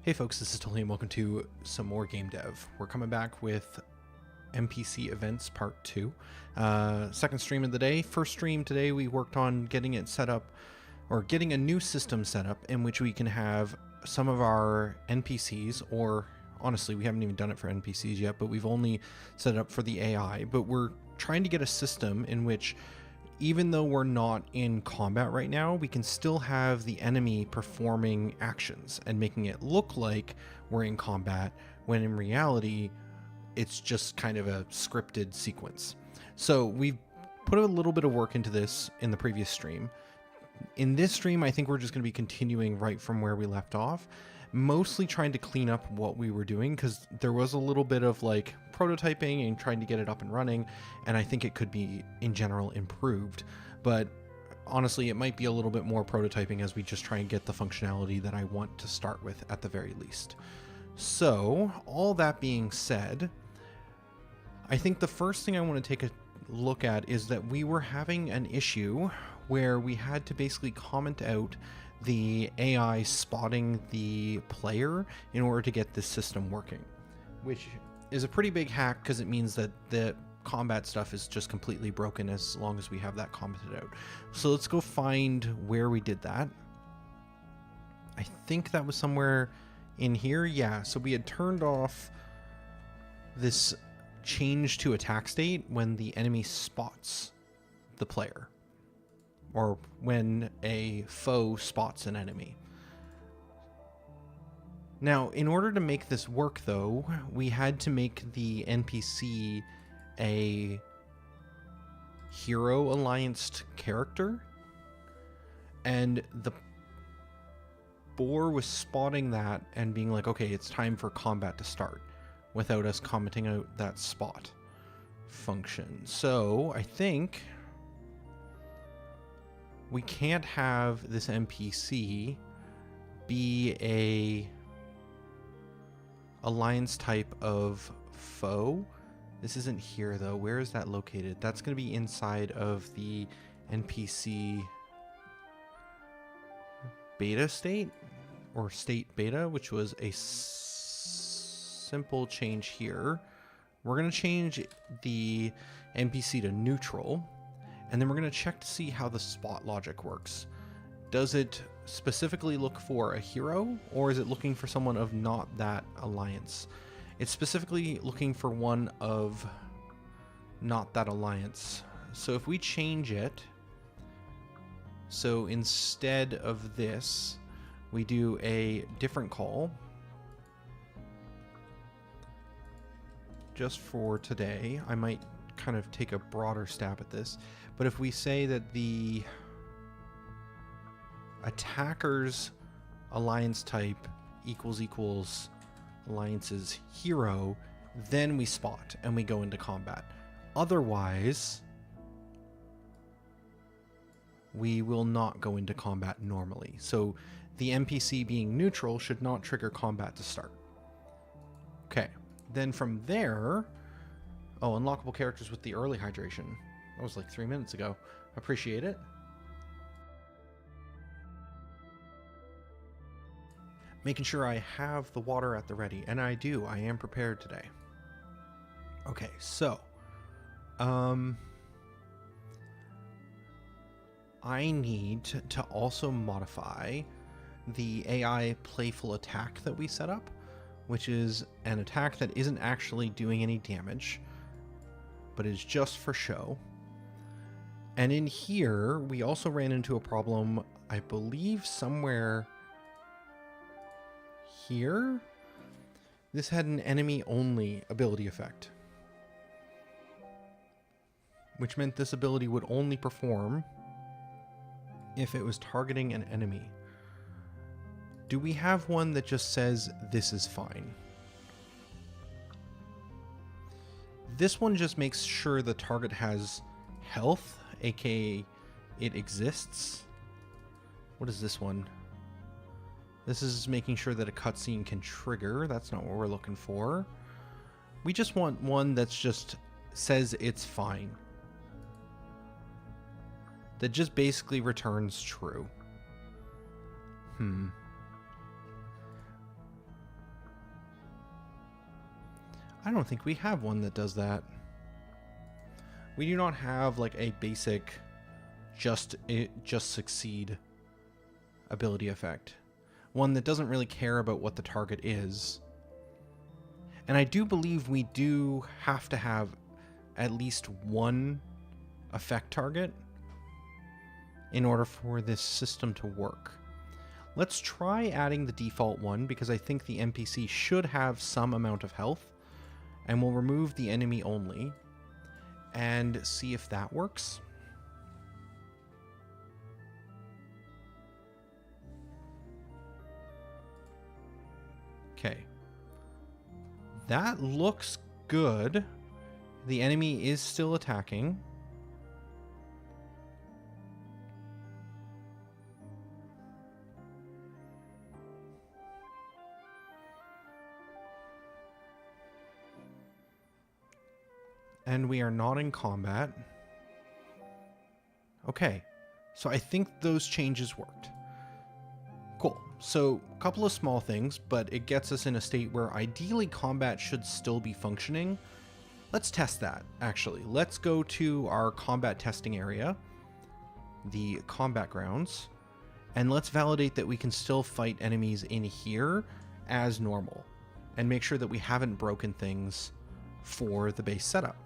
Hey folks, this is Tully and welcome to some more game dev. We're coming back with NPC events part 2. Second stream of the day. First stream today we worked on getting it set up, or getting a new system set up in which we can have some of our NPCs, or honestly we haven't even done it for NPCs yet, but we've only set it up for the AI. But we're trying to get a system in which, even though we're not in combat right now, we can still have the enemy performing actions and making it look like we're in combat, when in reality, it's just kind of a scripted sequence. So we've put a little bit of work into this in the previous stream. In this stream, I think we're just going to be continuing right from where we left off, mostly trying to clean up what we were doing, because there was a little bit of like prototyping and trying to get it up and running, and I think it could be in general improved. But honestly, it might be a little bit more prototyping as we just try and get the functionality that I want to start with at the very least. So all that being said, I think the first thing I want to take a look at is that we were having an issue where we had to basically comment out the AI spotting the player in order to get this system working, which is a pretty big hack because it means that the combat stuff is just completely broken as long as we have that commented out. So let's go find where we did that. I think that was somewhere in here. Yeah, so we had turned off this change to attack state when the enemy spots the player, or when a foe spots an enemy. Now, in order to make this work though, we had to make the NPC a hero allianced character, and the boar was spotting that and being like, okay, it's time for combat to start, without us commenting out that spot function. So I think we can't have this NPC be a alliance type of foe. This isn't here though. Where is that located? That's going to be inside of the NPC beta state, or state beta, which was a simple change here. We're going to change the NPC to neutral, and then we're going to check to see how the spot logic works. Does it specifically look for a hero, or is it looking for someone of not that alliance? It's specifically looking for one of not that alliance. So if we change it, so instead of this, we do a different call just for today. I might kind of take a broader stab at this, but if we say that the attacker's alliance type equals alliance's hero, then we spot and we go into combat. Otherwise, we will not go into combat normally. So the NPC being neutral should not trigger combat to start. Okay, then from there, oh, unlockable characters with the early hydration. That was like 3 minutes ago. Appreciate it. Making sure I have the water at the ready, and I do. I am prepared today. Okay, so I need to also modify the AI playful attack that we set up, which is an attack that isn't actually doing any damage, but is just for show. And in here, we also ran into a problem, I believe somewhere here. This had an enemy only ability effect, which meant this ability would only perform if it was targeting an enemy. Do we have one that just says this is fine? This one just makes sure the target has health, aka it exists. What is this one? This is making sure that a cutscene can trigger. That's not what we're looking for. We just want one that's just says it's fine, that just basically returns true. I don't think we have one that does that. We do not have like a basic just succeed ability effect. One that doesn't really care about what the target is. And I do believe we do have to have at least one effect target in order for this system to work. Let's try adding the default one because I think the NPC should have some amount of health, and we'll remove the enemy only and see if that works. Okay. That looks good. The enemy is still attacking. And we are not in combat. Okay, so I think those changes worked. Cool. So a couple of small things, but it gets us in a state where ideally combat should still be functioning. Let's test that, actually. Let's go to our combat testing area, the combat grounds, and let's validate that we can still fight enemies in here as normal, and make sure that we haven't broken things for the base setup.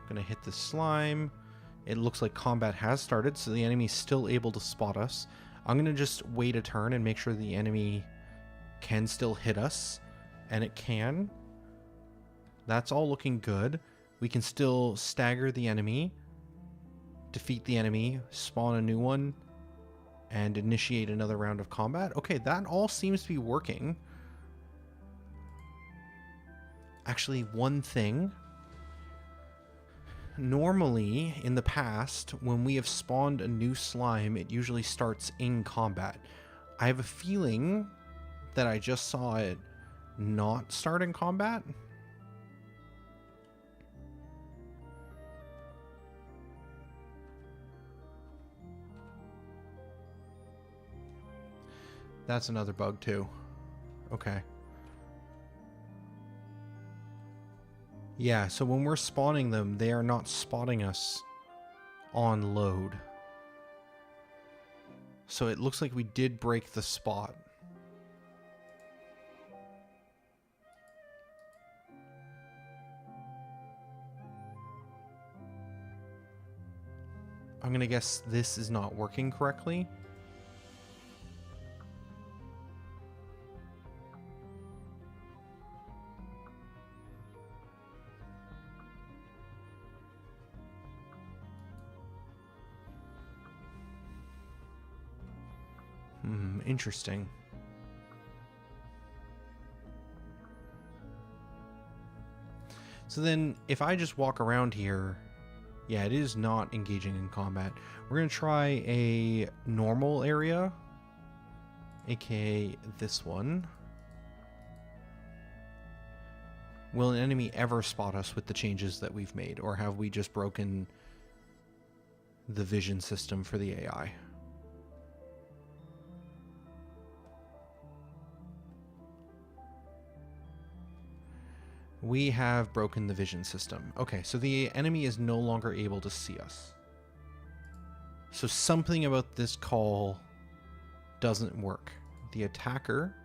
Gonna hit the slime. It looks like combat has started, so the enemy's still able to spot us. I'm gonna just wait a turn and make sure the enemy can still hit us, and it can. That's all looking good. We can still stagger the enemy, defeat the enemy, spawn a new one, and initiate another round of combat. Okay, that all seems to be working. Actually, one thing. Normally, in the past, when we have spawned a new slime, it usually starts in combat. I have a feeling that I just saw it not start in combat. That's another bug too. Okay. Yeah, so when we're spawning them, they are not spotting us on load. So it looks like we did break the spot. I'm gonna guess this is not working correctly. Interesting. So then, if I just walk around here, yeah, it is not engaging in combat. We're going to try a normal area, aka this one. Will an enemy ever spot us with the changes that we've made, or have we just broken the vision system for the AI? We have broken the vision system. Okay, so the enemy is no longer able to see us. So something about this call doesn't work. The attacker...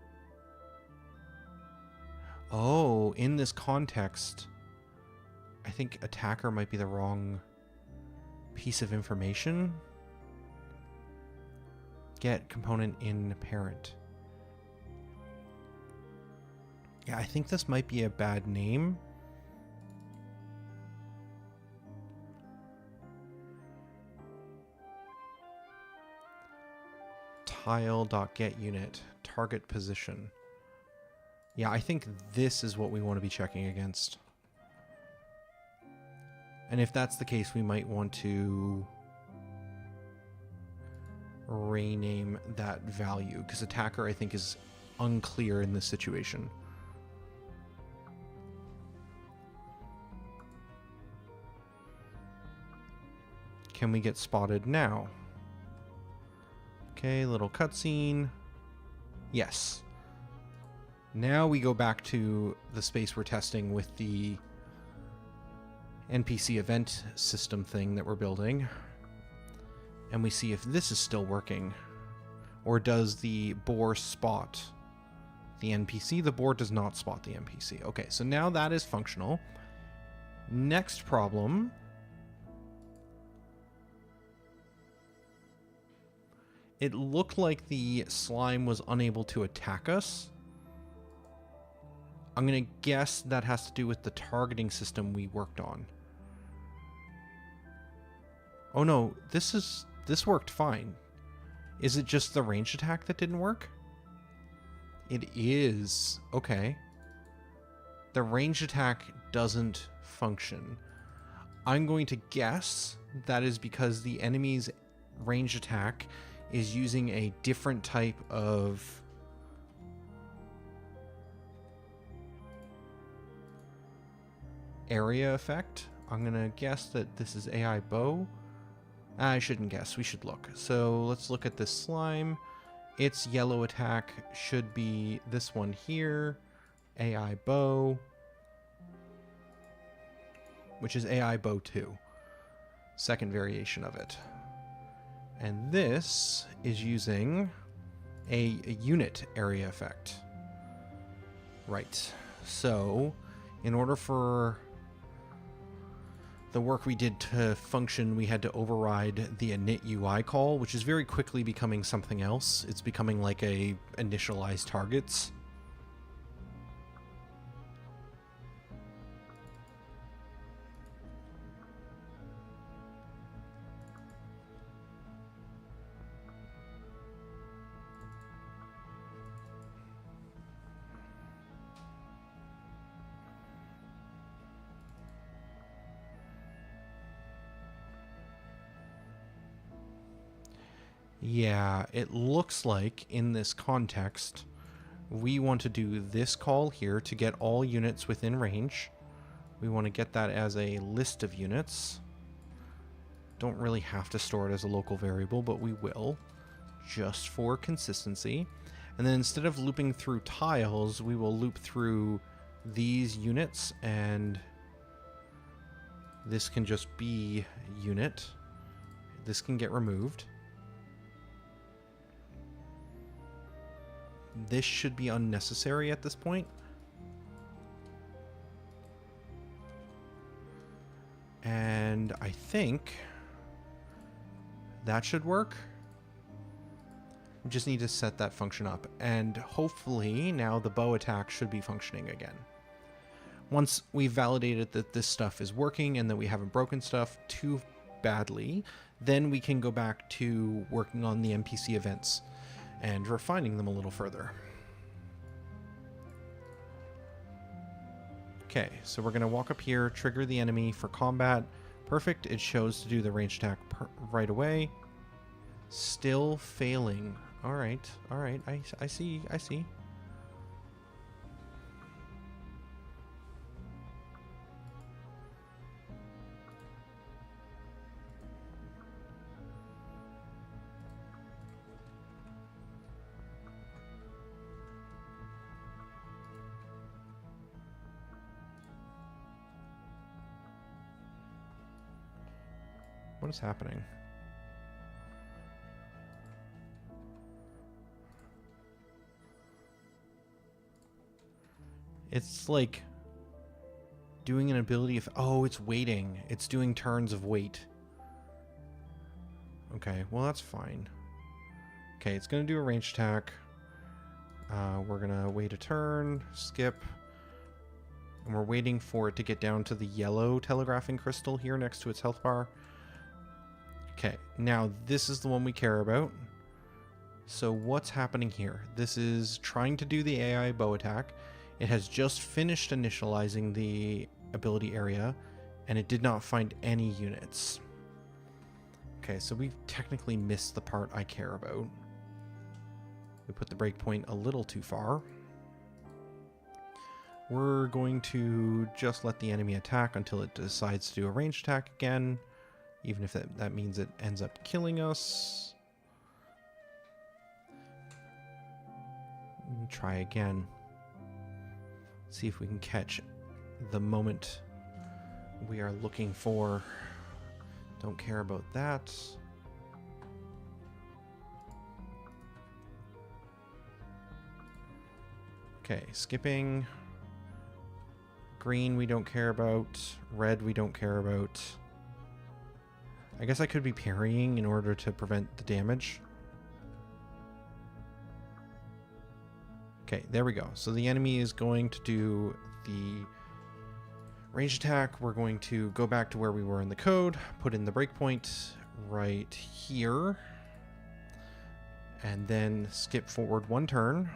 Oh, in this context, I think attacker might be the wrong piece of information. Get component in parent. Yeah, I think this might be a bad name. Tile.getUnit, target position. Yeah, I think this is what we want to be checking against. And if that's the case, we might want to rename that value, because attacker, I think, is unclear in this situation. Can we get spotted now? Okay, little cutscene. Yes. Now we go back to the space we're testing with the NPC event system thing that we're building. And we see if this is still working. Or does the boar spot the NPC? The boar does not spot the NPC. Okay, so now that is functional. Next problem. It looked like the slime was unable to attack us. I'm going to guess that has to do with the targeting system we worked on. Oh no, this worked fine. Is it just the ranged attack that didn't work? It is. Okay. The ranged attack doesn't function. I'm going to guess that is because the enemy's ranged attack is using a different type of area effect. I'm going to guess that this is AI bow. I shouldn't guess. We should look. So let's look at this slime. Its yellow attack should be this one here. AI bow. Which is AI bow 2. Second variation of it. And this is using a unit area effect. Right. So, in order for the work we did to function, we had to override the init UI call, which is very quickly becoming something else. It's becoming like a initialize targets. Yeah, it looks like in this context, we want to do this call here to get all units within range. We want to get that as a list of units. Don't really have to store it as a local variable, but we will, just for consistency. And then instead of looping through tiles, we will loop through these units, and this can just be unit. This can get removed. This should be unnecessary at this point. And I think that should work. We just need to set that function up. And hopefully now the bow attack should be functioning again. Once we've validated that this stuff is working and that we haven't broken stuff too badly, then we can go back to working on the NPC events and refining them a little further. Okay, so we're going to walk up here, trigger the enemy for combat. Perfect, it shows to do the range attack right away. Still failing. Alright, I see. What is happening? It's like doing an ability of... Oh, it's waiting. It's doing turns of wait. Okay, well that's fine. Okay, it's going to do a range attack. We're going to wait a turn, skip. And we're waiting for it to get down to the yellow telegraphing crystal here next to its health bar. Okay, now this is the one we care about. So what's happening here? This is trying to do the AI bow attack. It has just finished initializing the ability area, and it did not find any units. Okay, so we've technically missed the part I care about. We put the breakpoint a little too far. We're going to just let the enemy attack until it decides to do a ranged attack again. even if that means it ends up killing us. Try again. See if we can catch the moment we are looking for. Don't care about that. Okay, skipping. Green we don't care about. Red we don't care about. I guess I could be parrying in order to prevent the damage. Okay, there we go. So the enemy is going to do the ranged attack. We're going to go back to where we were in the code, put in the breakpoint right here, and then skip forward one turn.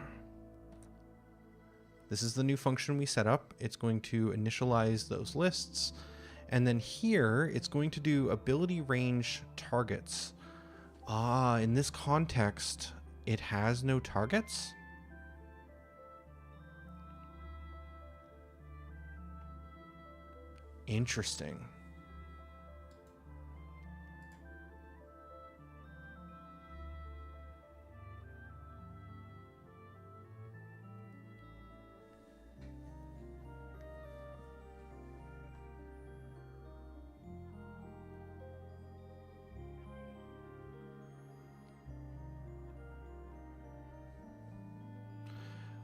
This is the new function we set up. It's going to initialize those lists. And then here, it's going to do ability range targets. Ah, in this context, it has no targets? Interesting.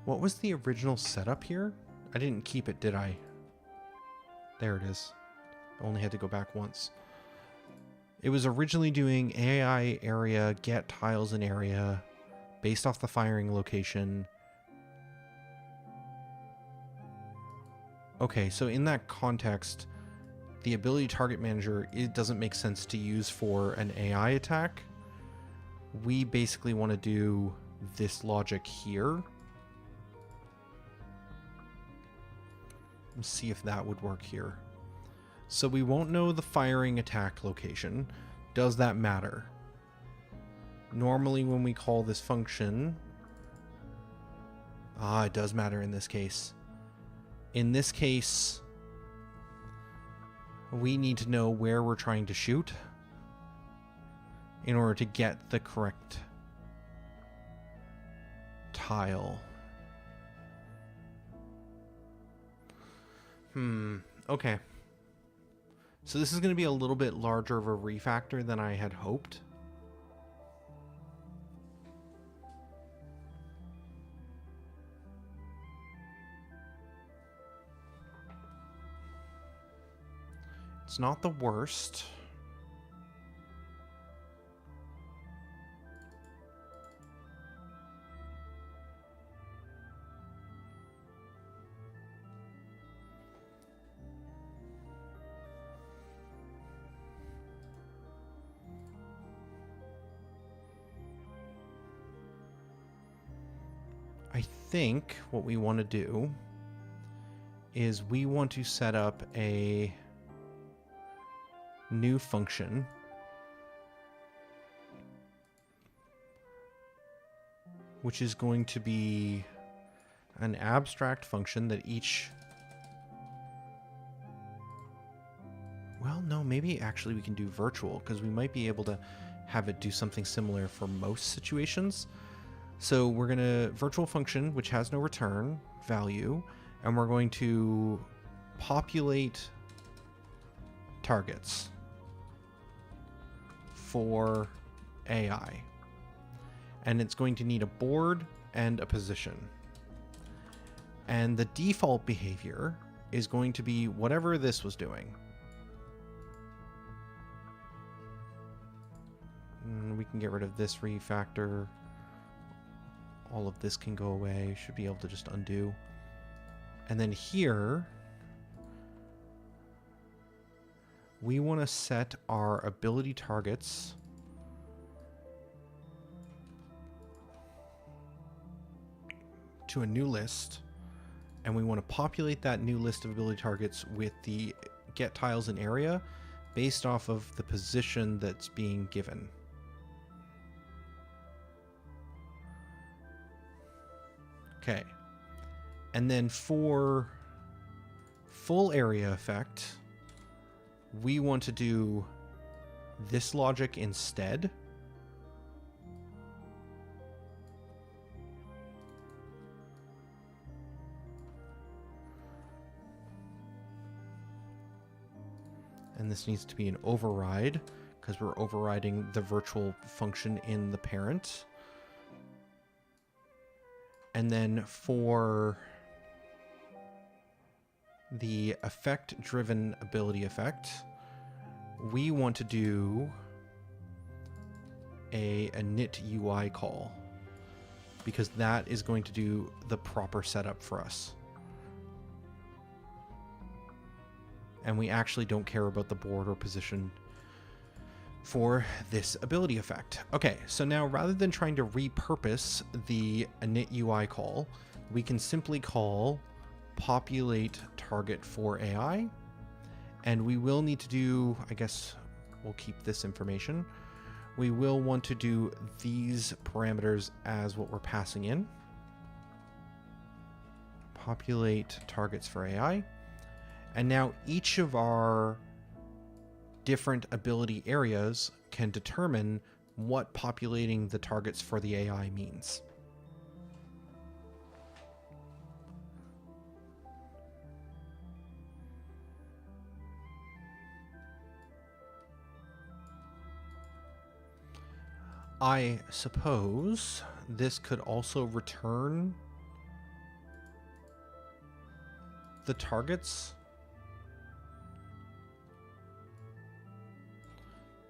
What was the original setup here? I didn't keep it, did I? There it is. I only had to go back once. It was originally doing AI area, get tiles in area, based off the firing location. Okay, so in that context, the ability target manager, it doesn't make sense to use for an AI attack. We basically want to do this logic here. Let's see if that would work here. So we won't know the firing attack location. Does that matter? Normally when we call this function... it does matter in this case. In this case, we need to know where we're trying to shoot in order to get the correct tile. Okay. So this is going to be a little bit larger of a refactor than I had hoped. It's not the worst. I think what we want to do is we want to set up a new function which is going to be an abstract function that each... Well, no, maybe actually we can do virtual because we might be able to have it do something similar for most situations. So we're going to virtual function, which has no return value, and we're going to populate targets for AI. And it's going to need a board and a position. And the default behavior is going to be whatever this was doing. And we can get rid of this refactor. All of this can go away. Should be able to just undo. And then here, we want to set our ability targets to a new list. And we want to populate that new list of ability targets with the get tiles in area based off of the position that's being given. Okay, and then for full area effect, we want to do this logic instead. And this needs to be an override because we're overriding the virtual function in the parent. And then for the effect-driven ability effect, we want to do a init UI call because that is going to do the proper setup for us. And we actually don't care about the board or position for this ability effect. Okay, so now rather than trying to repurpose the init UI call, we can simply call populate target for AI. And we will need to do, I guess we'll keep this information. We will want to do these parameters as what we're passing in. Populate targets for AI. And now each of our different ability areas can determine what populating the targets for the AI means. I suppose this could also return the targets.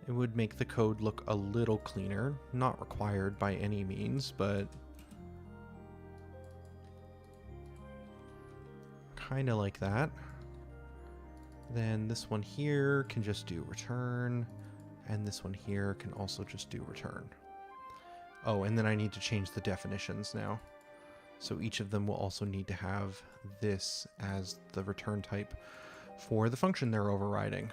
It would make the code look a little cleaner. Not required by any means, but kind of like that. Then this one here can just do return, and this one here can also just do return. Oh, and then I need to change the definitions now. So each of them will also need to have this as the return type for the function they're overriding.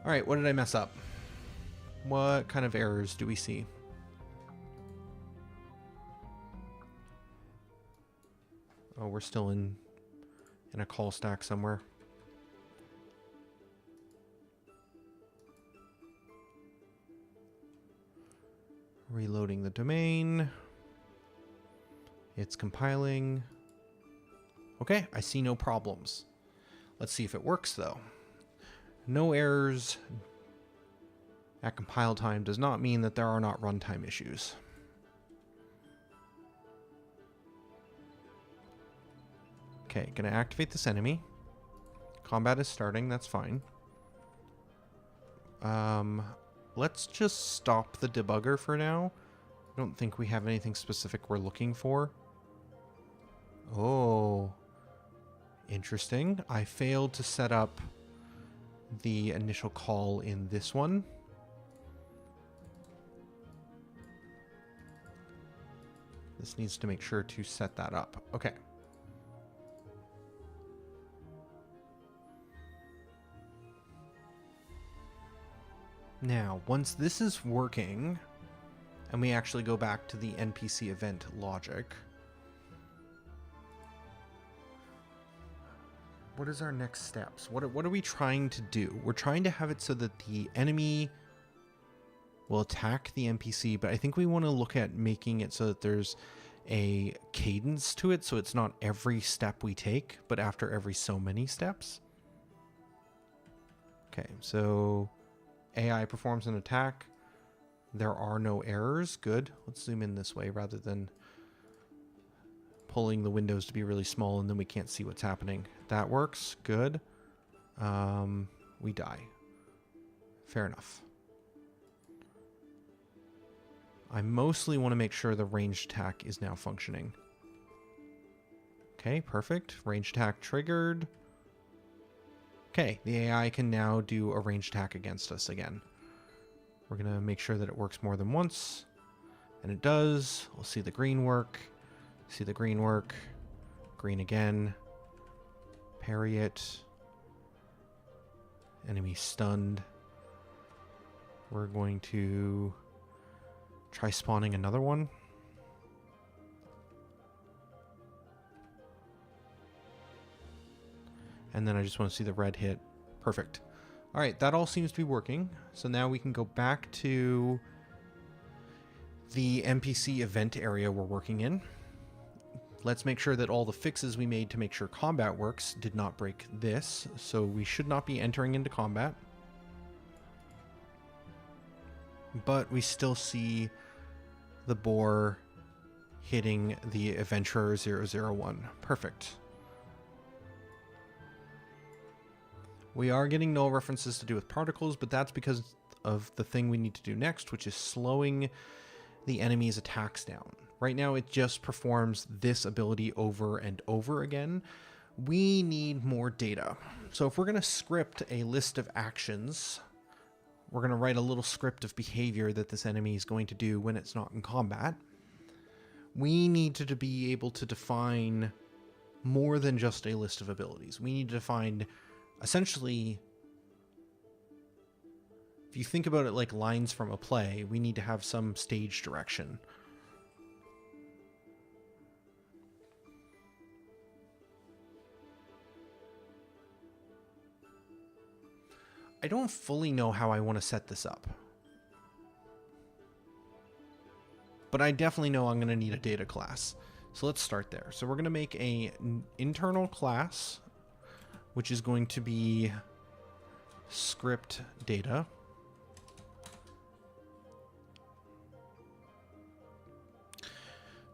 All right, what did I mess up? What kind of errors do we see? Oh, we're still in a call stack somewhere. Reloading the domain. It's compiling. Okay, I see no problems. Let's see if it works though. No errors at compile time does not mean that there are not runtime issues. Okay, gonna activate this enemy. Combat is starting, that's fine. Let's just stop the debugger for now. I don't think we have anything specific we're looking for. Oh, interesting. I failed to set up the initial call in this one. This needs to make sure to set that up. Okay. Now, once this is working, and we actually go back to the NPC event logic, what is our next steps? What are we trying to do? We're trying to have it so that the enemy will attack the NPC, but I think we want to look at making it so that there's a cadence to it, so it's not every step we take, but after every so many steps. Okay, so AI performs an attack. There are no errors. Good. Let's zoom in this way rather than pulling the windows to be really small and then we can't see what's happening. That works. Good. We die. Fair enough. I mostly want to make sure the ranged attack is now functioning. Okay, perfect. Ranged attack triggered. Okay, the AI can now do a ranged attack against us again. We're going to make sure that it works more than once. And it does. We'll see the green work. See the green work. Green again. Parry it. Enemy stunned. We're going to try spawning another one. And then I just want to see the red hit. Perfect. All right, that all seems to be working. So now we can go back to the NPC event area we're working in. Let's make sure that all the fixes we made to make sure combat works did not break this. So we should not be entering into combat. But we still see the boar hitting the Adventurer 001. Perfect. We are getting null references to do with particles, but that's because of the thing we need to do next, which is slowing the enemy's attacks down. Right now, it just performs this ability over and over again. We need more data. So if we're going to script a list of actions, we're going to write a little script of behavior that this enemy is going to do when it's not in combat. We need to be able to define more than just a list of abilities. We need to define, essentially, if you think about it like lines from a play, we need to have some stage direction. I don't fully know how I want to set this up, but I definitely know I'm going to need a data class. So let's start there. So we're going to make an internal class, which is going to be script data.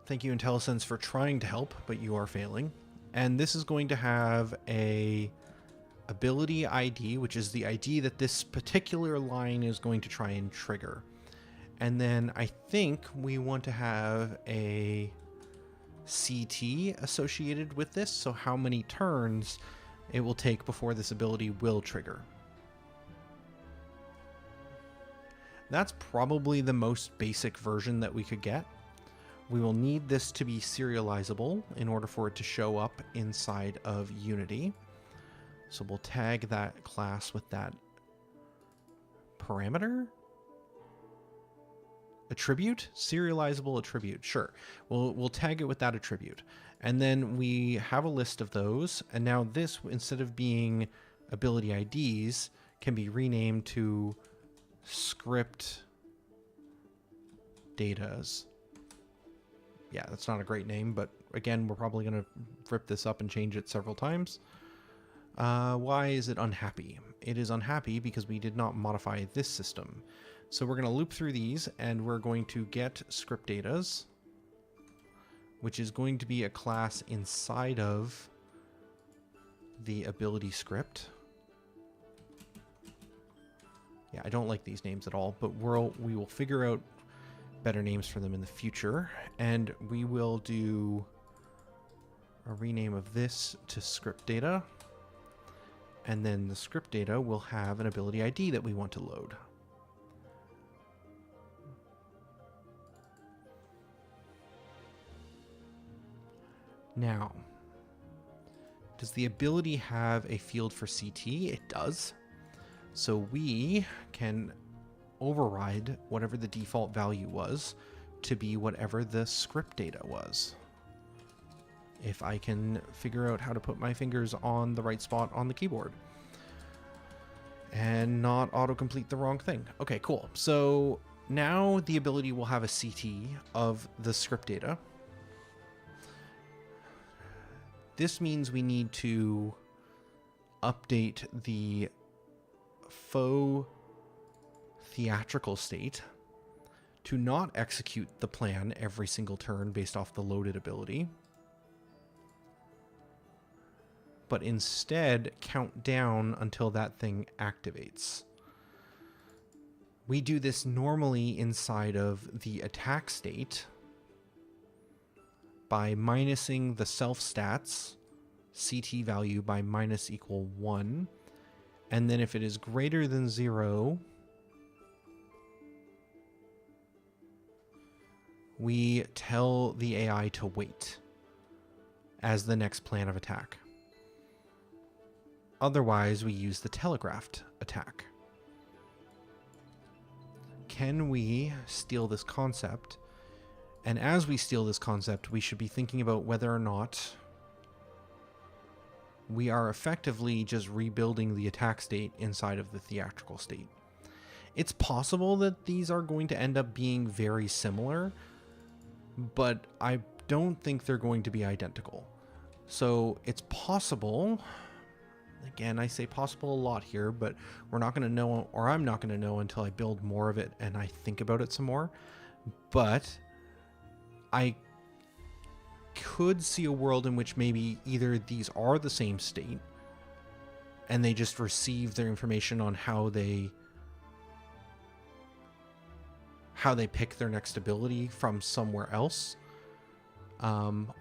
Thank you, IntelliSense, for trying to help, but you are failing. And this is going to have a ability ID, which is the ID that this particular line is going to try and trigger. And then I think we want to have a CT associated with this, so how many turns it will take before this ability will trigger. That's probably the most basic version that we could get. We will need this to be serializable in order for it to show up inside of Unity. So we'll tag that class with that parameter? Attribute? Serializable attribute. Sure. We'll tag it with that attribute. And then we have a list of those. And now this, instead of being ability IDs, can be renamed to script datas. Yeah, that's not a great name, but again, we're probably going to rip this up and change it several times. Why is it unhappy? It is unhappy because we did not modify this system. So we're going to loop through these, and we're going to get script datas, which is going to be a class inside of the ability script. Yeah, I don't like these names at all, but we will figure out better names for them in the future, and we will do a rename of this to script data, and then the script data will have an ability ID that we want to load. Now, does the ability have a field for CT? It does. So we can override whatever the default value was to be whatever the script data was. If I can figure out how to put my fingers on the right spot on the keyboard and not autocomplete the wrong thing. Okay, cool. So now the ability will have a CT of the script data. This means we need to update the faux theatrical state to not execute the plan every single turn based off the loaded ability, but instead count down until that thing activates. We do this normally inside of the attack state by minusing the self stats CT value by minus equal 1. And then if it is greater than 0, we tell the AI to wait as the next plan of attack. Otherwise, we use the telegraphed attack. Can we steal this concept? And as we steal this concept, we should be thinking about whether or not we are effectively just rebuilding the attack state inside of the theatrical state. It's possible that these are going to end up being very similar, but I don't think they're going to be identical. So it's possible, again, I say possible a lot here, but we're not going to know, or I'm not going to know until I build more of it and I think about it some more. But I could see a world in which maybe either these are the same state and they just receive their information on how they pick their next ability from somewhere else,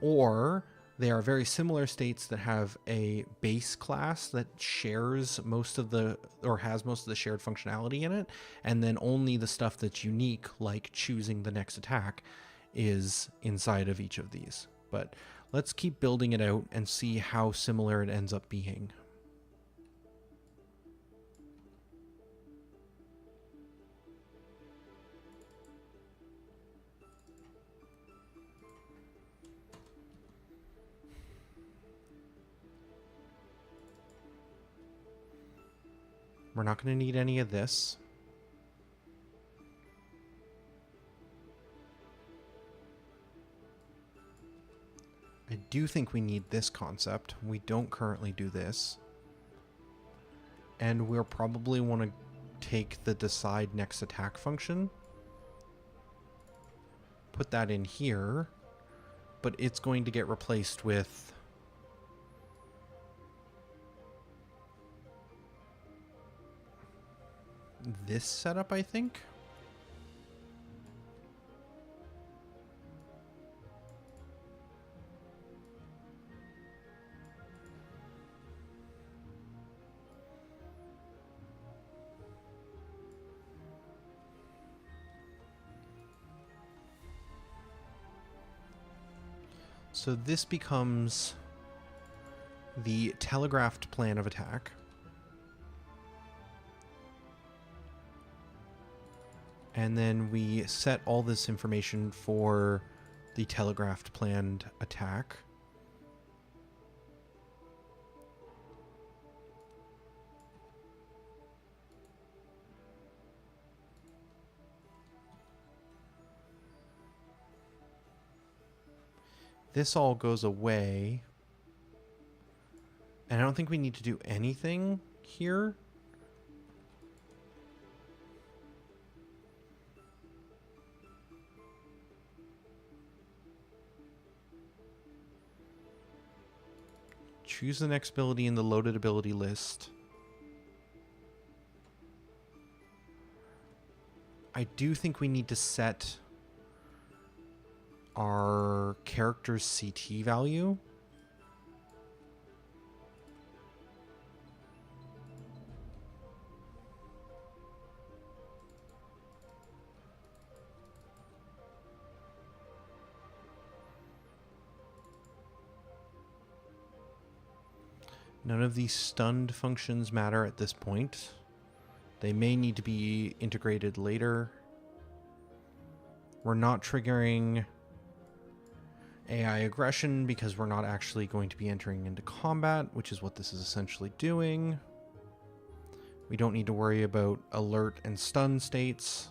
or they are very similar states that have a base class that shares most of the, or has most of the shared functionality in it, and then only the stuff that's unique, like choosing the next attack, is inside of each of these. But let's keep building it out and see how similar it ends up being. We're not going to need any of this. I do think we need this concept. We don't currently do this. And we'll probably want to take the decide next attack function. Put that in here. But it's going to get replaced with this setup, I think. So this becomes the telegraphed plan of attack. And then we set all this information for the telegraphed planned attack. This all goes away. And I don't think we need to do anything here. Choose the next ability in the loaded ability list. I do think we need to set our character's CT value. None of these stunned functions matter at this point. They may need to be integrated later. We're not triggering AI aggression because we're not actually going to be entering into combat, which is what this is essentially doing. We don't need to worry about alert and stun states.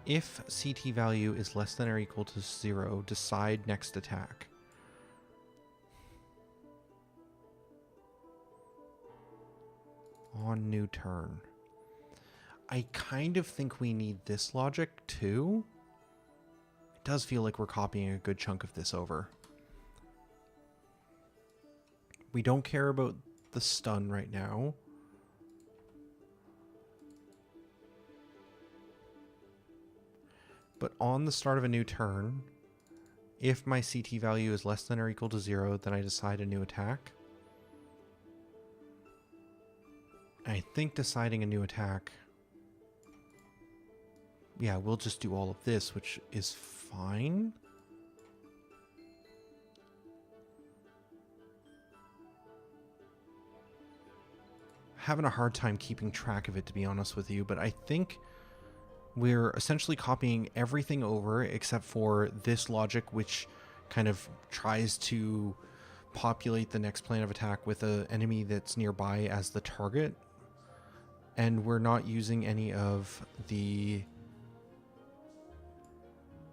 If CT value is less than or equal to 0, decide next attack. On new turn. I kind of think we need this logic too. It does feel like we're copying a good chunk of this over. We don't care about the stun right now. But on the start of a new turn, if my CT value is less than or equal to 0, then I decide a new attack. I think deciding a new attack, yeah, we'll just do all of this, which is fine. having a hard time keeping track of it, to be honest with you, but I think we're essentially copying everything over except for this logic, which kind of tries to populate the next plan of attack with an enemy that's nearby as the target. And we're not using any of the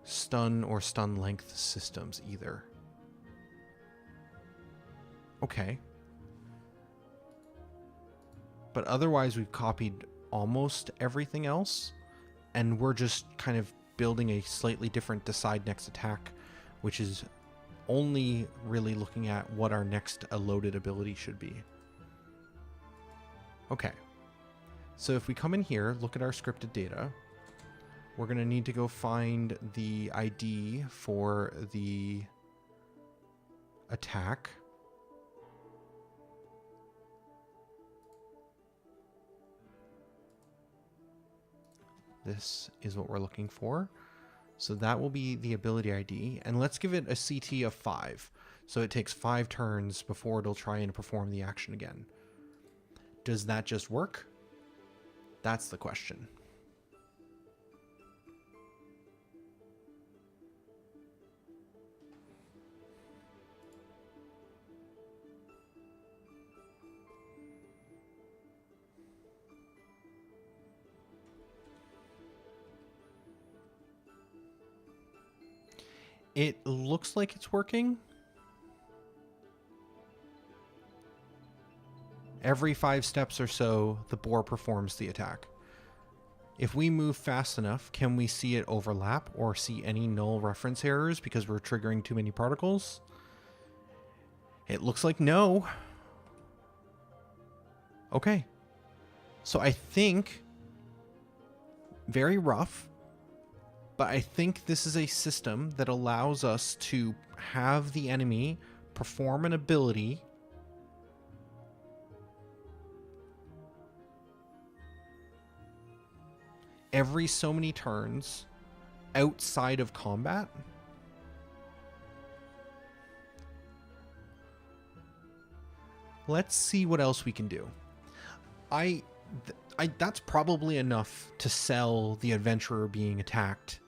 stun or stun length systems either. Okay. But otherwise we've copied almost everything else, and we're just kind of building a slightly different decide next attack, which is only really looking at what our next loaded ability should be. Okay. So if we come in here, look at our scripted data, we're going to need to go find the ID for the attack. This is what we're looking for. So that will be the ability ID. And let's give it a CT of 5. So it takes 5 turns before it'll try and perform the action again. Does that just work? That's the question. It looks like it's working. Every 5 steps or so, the boar performs the attack. If we move fast enough, can we see it overlap or see any null reference errors because we're triggering too many particles? It looks like no. Okay. So I think, very rough, but I think this is a system that allows us to have the enemy perform an ability every so many turns outside of combat. Let's see what else we can do. That's probably enough to sell the adventurer being attacked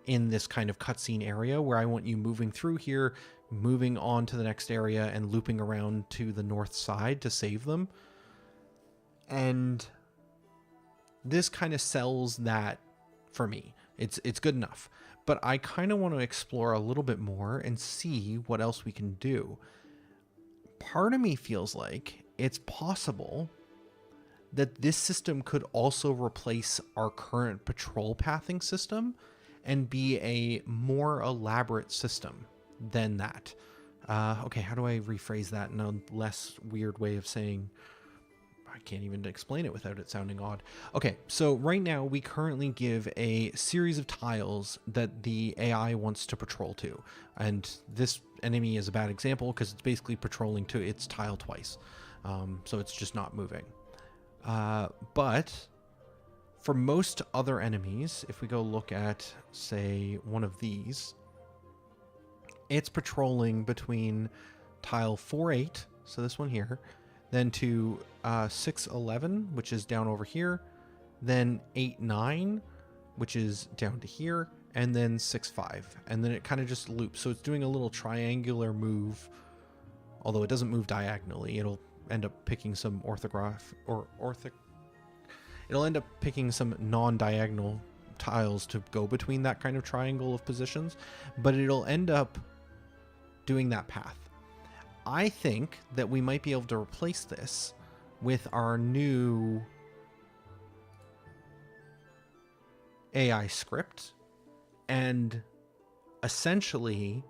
in this kind of cutscene area where I want you moving through here, moving on to the next area, and looping around to the north side to save them. And this kind of sells that for me. It's good enough. But I kind of want to explore a little bit more and see what else we can do. Part of me feels like it's possible that this system could also replace our current patrol pathing system and be a more elaborate system than that. Okay, how do I rephrase that in a less weird way of saying? I can't even explain it without it sounding odd. Okay, so right now we currently give a series of tiles that the AI wants to patrol to. And this enemy is a bad example because it's basically patrolling to its tile twice. So it's just not moving. But for most other enemies, if we go look at, say, one of these, it's patrolling between tile 4-8, so this one here, then to 6-11, which is down over here, then 8-9, which is down to here, and then 6-5, and then it kind of just loops. So it's doing a little triangular move, although it doesn't move diagonally. It'll end up picking some it'll end up picking some non-diagonal tiles to go between that kind of triangle of positions, but it'll end up doing that path. I think that we might be able to replace this with our new AI script, and essentially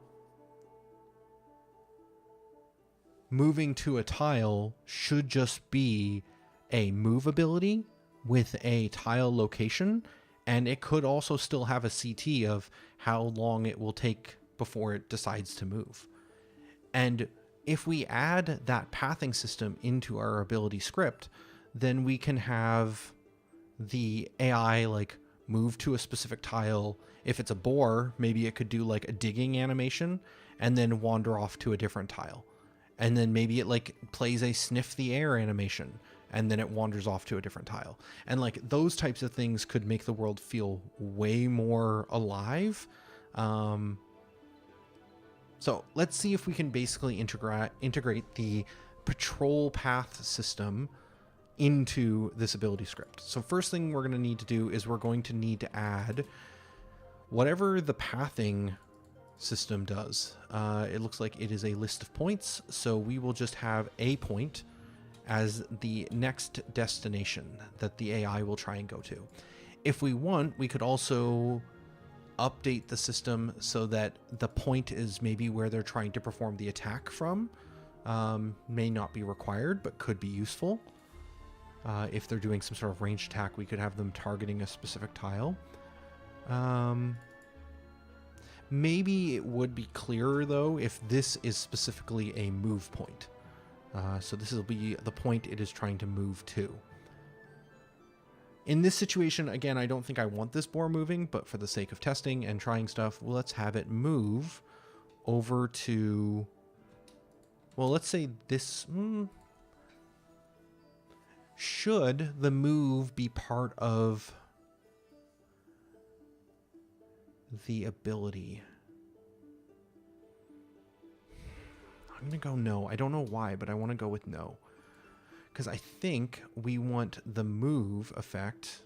moving to a tile should just be a move ability with a tile location, and it could also still have a CT of how long it will take before it decides to move. And if we add that pathing system into our ability script, then we can have the AI like move to a specific tile. If it's a boar, maybe it could do like a digging animation and then wander off to a different tile. And then maybe it like plays a sniff the air animation and then it wanders off to a different tile. And like those types of things could make the world feel way more alive. So let's see if we can basically integrate the patrol path system into this ability script. So first thing we're going to need to do is we're going to need to add whatever the pathing system does. It looks like it is a list of points, so we will just have a point as the next destination that the AI will try and go to. If we want, we could also update the system so that the point is maybe where they're trying to perform the attack from. May not be required, but could be useful. If they're doing some sort of ranged attack, we could have them targeting a specific tile. Maybe it would be clearer, though, if this is specifically a move point. So this will be the point it is trying to move to. In this situation, again, I don't think I want this boar moving, but for the sake of testing and trying stuff, well, let's have it move over to... Well, let's say this... Should the move be part of the ability? I'm going to go no. I don't know why, but I want to go with no. Because I think we want the move effect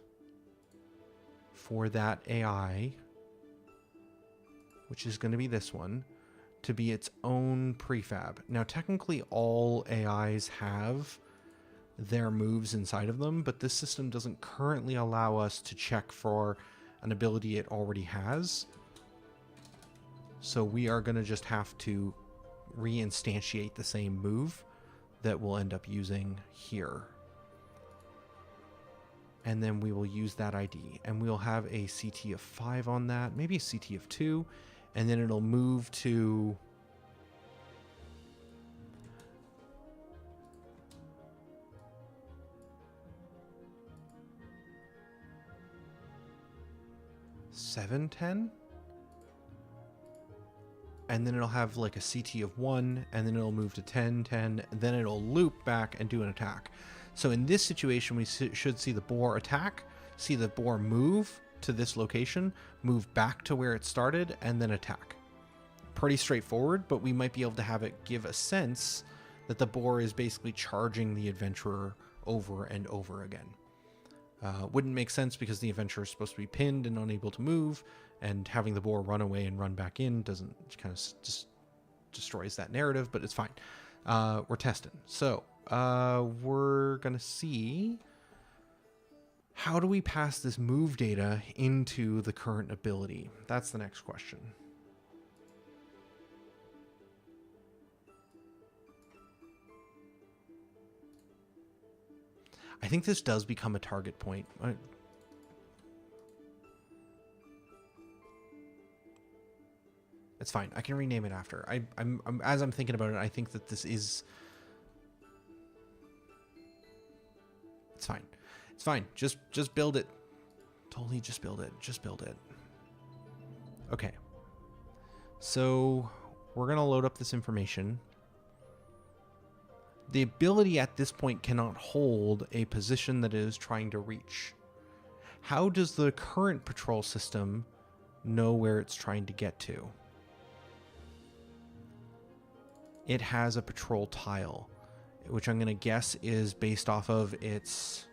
for that AI, which is going to be this one, to be its own prefab. Now, technically, all AIs have their moves inside of them, but this system doesn't currently allow us to check for an ability it already has. So we are going to just have to reinstantiate the same move that we'll end up using here. And then we will use that ID, and we'll have a CT of 5 on that, maybe a CT of 2, and then it'll move to... $7.10, and then it'll have like a CT of 1, and then it'll move to 10.10, then it'll loop back and do an attack. So in this situation, we should see the boar attack, see the boar move to this location, move back to where it started, and then attack. Pretty straightforward, but we might be able to have it give a sense that the boar is basically charging the adventurer over and over again. Wouldn't make sense because the adventurer is supposed to be pinned and unable to move, and having the boar run away and run back in doesn't kind of just destroys that narrative, but it's fine. We're testing. So we're going to see how do we pass this move data into the current ability? That's the next question. I think this does become a target point. It's fine. I can rename it after. I'm as I'm thinking about it, I think that this is... It's fine. It's fine. Just build it. Totally just build it. Just build it. Okay. So we're going to load up this information. The ability at this point cannot hold a position that it is trying to reach. How does the current patrol system know where it's trying to get to? It has a patrol tile, which I'm going to guess is based off of its...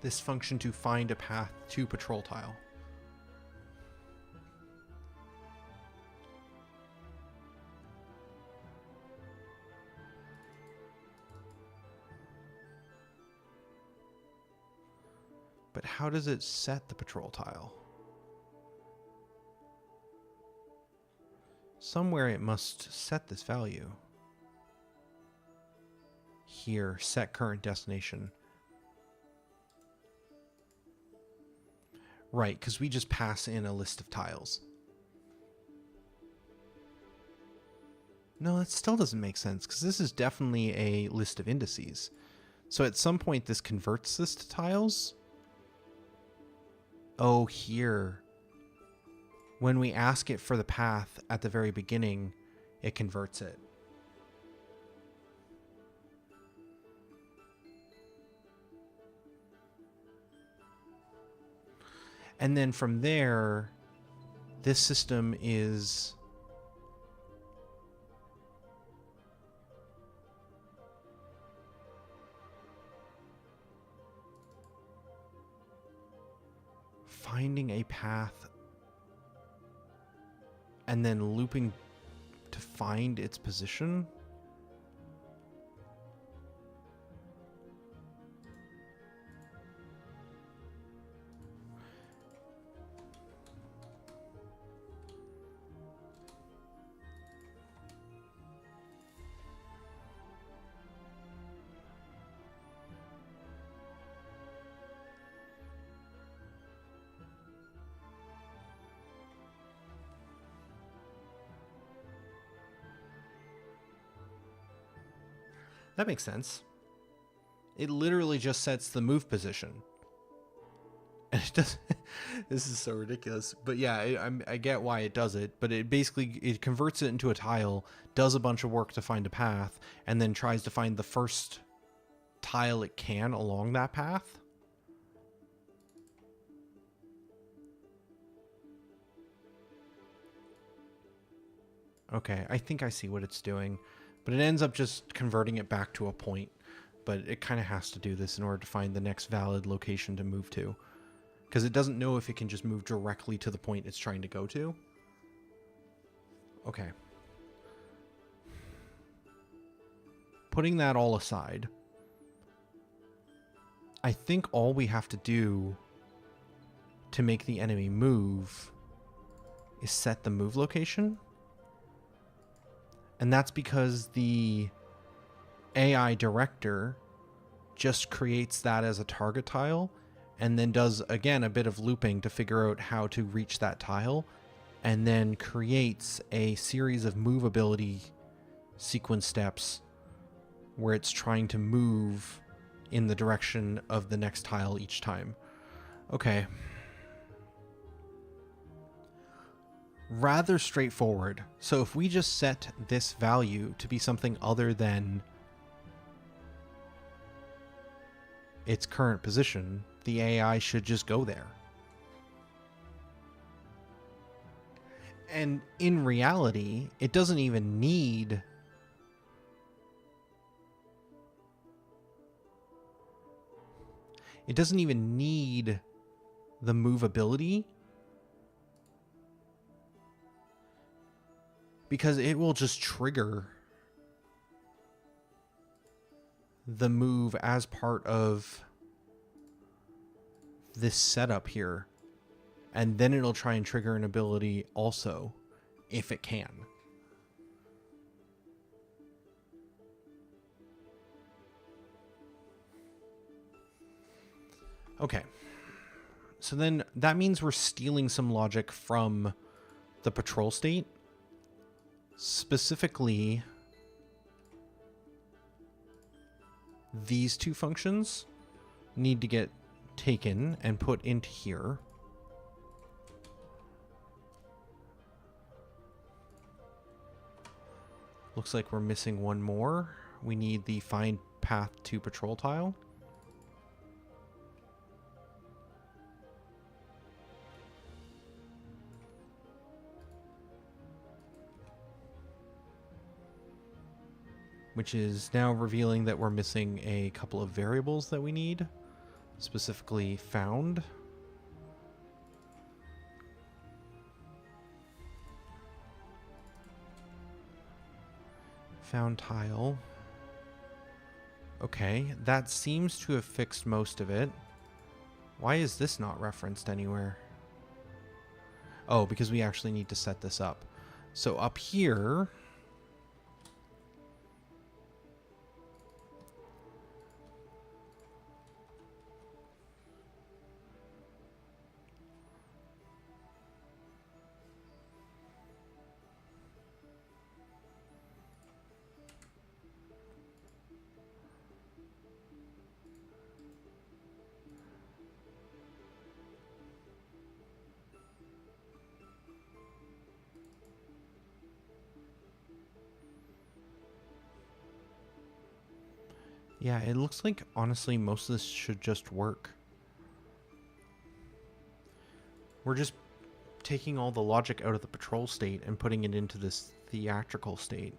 this function to find a path to patrol tile. But how does it set the patrol tile? Somewhere it must set this value. Here, set current destination. Right, because we just pass in a list of tiles. No, that still doesn't make sense, because this is definitely a list of indices. So at some point this converts this to tiles. Oh, here. When we ask it for the path at the very beginning, it converts it. And then from there, this system is finding a path and then looping to find its position. That makes sense. It literally just sets the move position. And it does. This is so ridiculous. But yeah, I get why it does it. But it basically, it converts it into a tile, does a bunch of work to find a path, and then tries to find the first tile it can along that path. Okay, I think I see what it's doing. But it ends up just converting it back to a point. But it kind of has to do this in order to find the next valid location to move to. Because it doesn't know if it can just move directly to the point it's trying to go to. Okay. Putting that all aside, I think all we have to do to make the enemy move is set the move location. And that's because the AI director just creates that as a target tile and then does, again, a bit of looping to figure out how to reach that tile, and then creates a series of movability sequence steps where it's trying to move in the direction of the next tile each time. Okay. Rather straightforward. So if we just set this value to be something other than its current position, the AI should just go there. And in reality, it doesn't even need the movability, because it will just trigger the move as part of this setup here. And then it'll try and trigger an ability also, if it can. Okay. So then that means we're stealing some logic from the patrol state. Specifically, these two functions need to get taken and put into here. Looks like we're missing one more. We need the find path to patrol tile. Which is now revealing that we're missing a couple of variables that we need, specifically found. Found tile. Okay, that seems to have fixed most of it. Why is this not referenced anywhere? Oh, because we actually need to set this up. So up here, Yeah, it looks like, honestly, most of this should just work. We're just taking all the logic out of the patrol state and putting it into this theatrical state.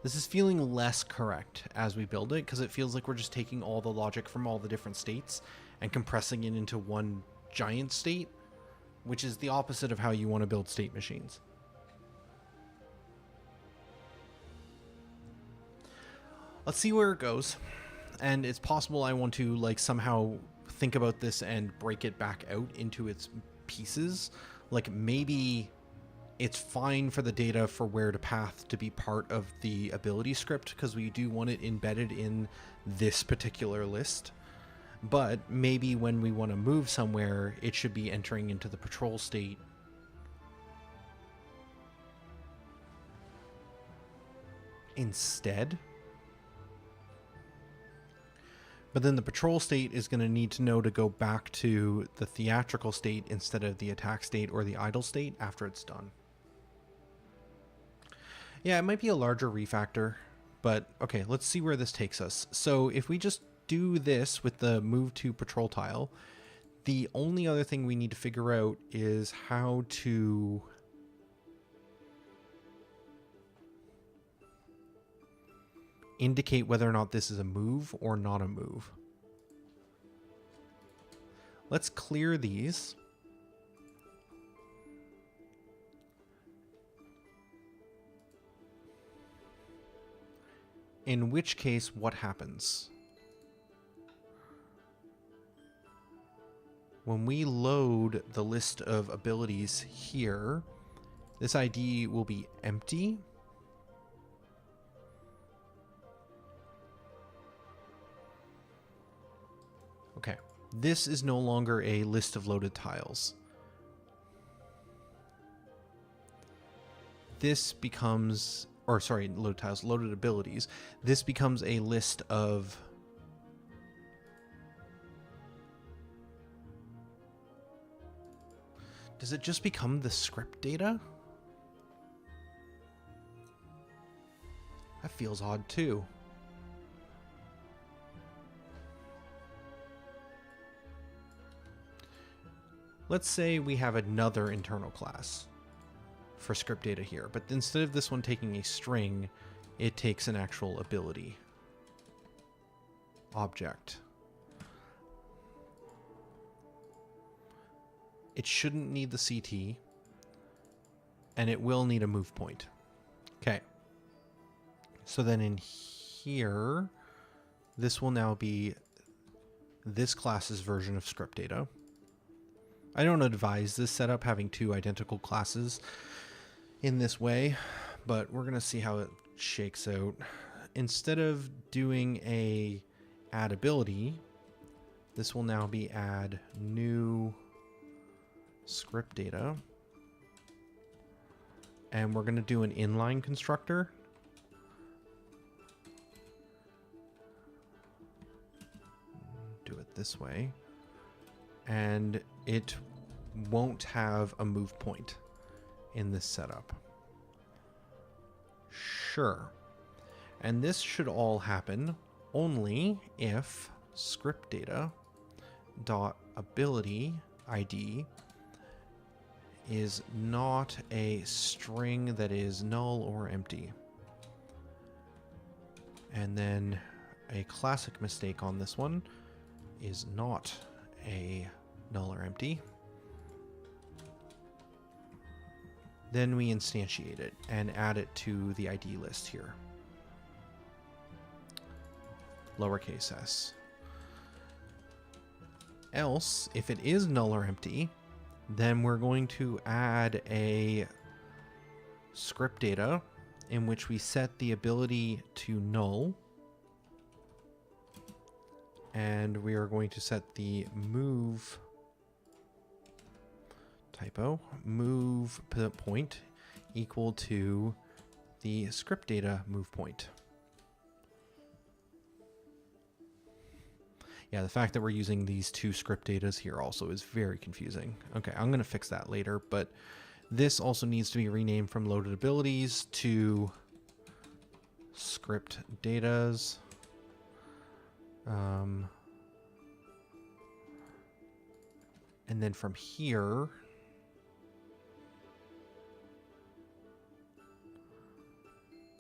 This is feeling less correct as we build it, because it feels like we're just taking all the logic from all the different states and compressing it into one giant state, which is the opposite of how you want to build state machines. Let's see where it goes. And it's possible I want to like somehow think about this and break it back out into its pieces. Like maybe it's fine for the data for where to path to be part of the ability script, because we do want it embedded in this particular list. But maybe when we want to move somewhere, it should be entering into the patrol state. Instead. But then the patrol state is going to need to know to go back to the theatrical state instead of the attack state or the idle state after it's done. Yeah, it might be a larger refactor, but okay, let's see where this takes us. So if we just do this with the move to patrol tile, the only other thing we need to figure out is how to indicate whether or not this is a move or not a move. Let's clear these. In which case, what happens? When we load the list of abilities here, this ID will be empty. Okay, this is no longer a list of loaded tiles. This becomes, or sorry, loaded tiles, loaded abilities. This becomes a list of does it just become the script data? That feels odd too. Let's say we have another internal class for script data here, but instead of this one taking a string, it takes an actual ability object. It shouldn't need the CT, and it will need a move point. Okay. So then in here, this will now be this class's version of script data. I don't advise this setup, having two identical classes in this way, but we're going to see how it shakes out. Instead of doing a add ability, this will now be add new script data. And we're going to do an inline constructor. Do it this way. And it won't have a move point in this setup. Sure. And this should all happen only if script data dot ability ID is not a string that is null or empty. And then a classic mistake on this one is not a null or empty. Then we instantiate it and add it to the ID list here. Lowercase s. Else, if it is null or empty, then we're going to add a script data in which we set the ability to null. And we are going to set the move move point equal to the script data move point. Yeah, the fact that we're using these two script datas here also is very confusing. Okay, I'm going to fix that later, but This also needs to be renamed from loaded abilities to script datas. And then from here,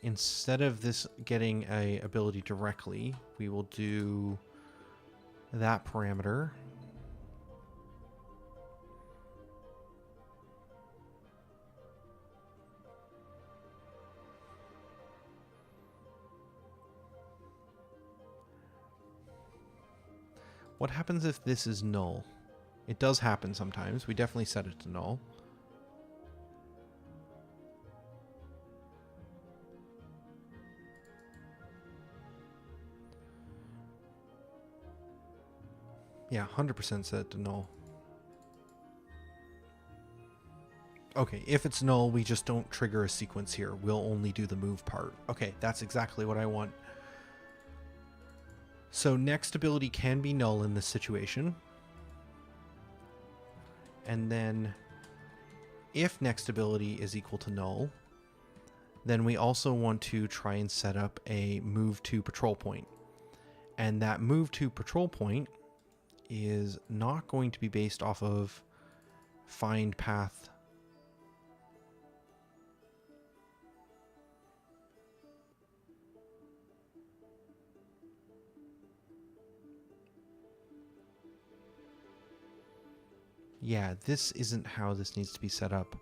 instead of this getting a ability directly, we will do that parameter. What happens if this is null? It does happen sometimes. We definitely set it to null. Yeah, 100% set it to null. Okay, if it's null, we just don't trigger a sequence here. We'll only do the move part. Okay, that's exactly what I want. So next ability can be null in this situation. And then if next ability is equal to null, then we also want to try and set up a move to patrol point. And that move to patrol point is not going to be based off of find path. Yeah, this isn't how this needs to be set up.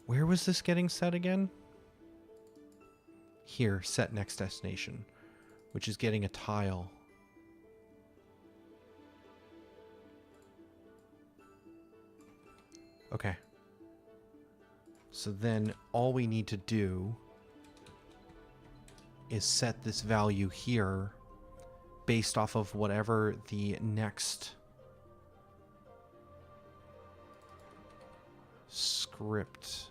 Where was this getting set again? Here, set next destination, which is getting a tile. Okay. So then all we need to do is set this value here based off of whatever the next script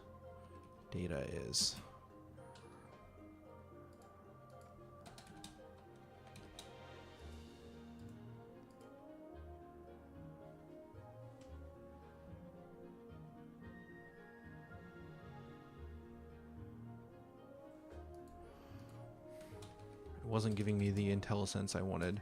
data is. It wasn't giving me the IntelliSense I wanted.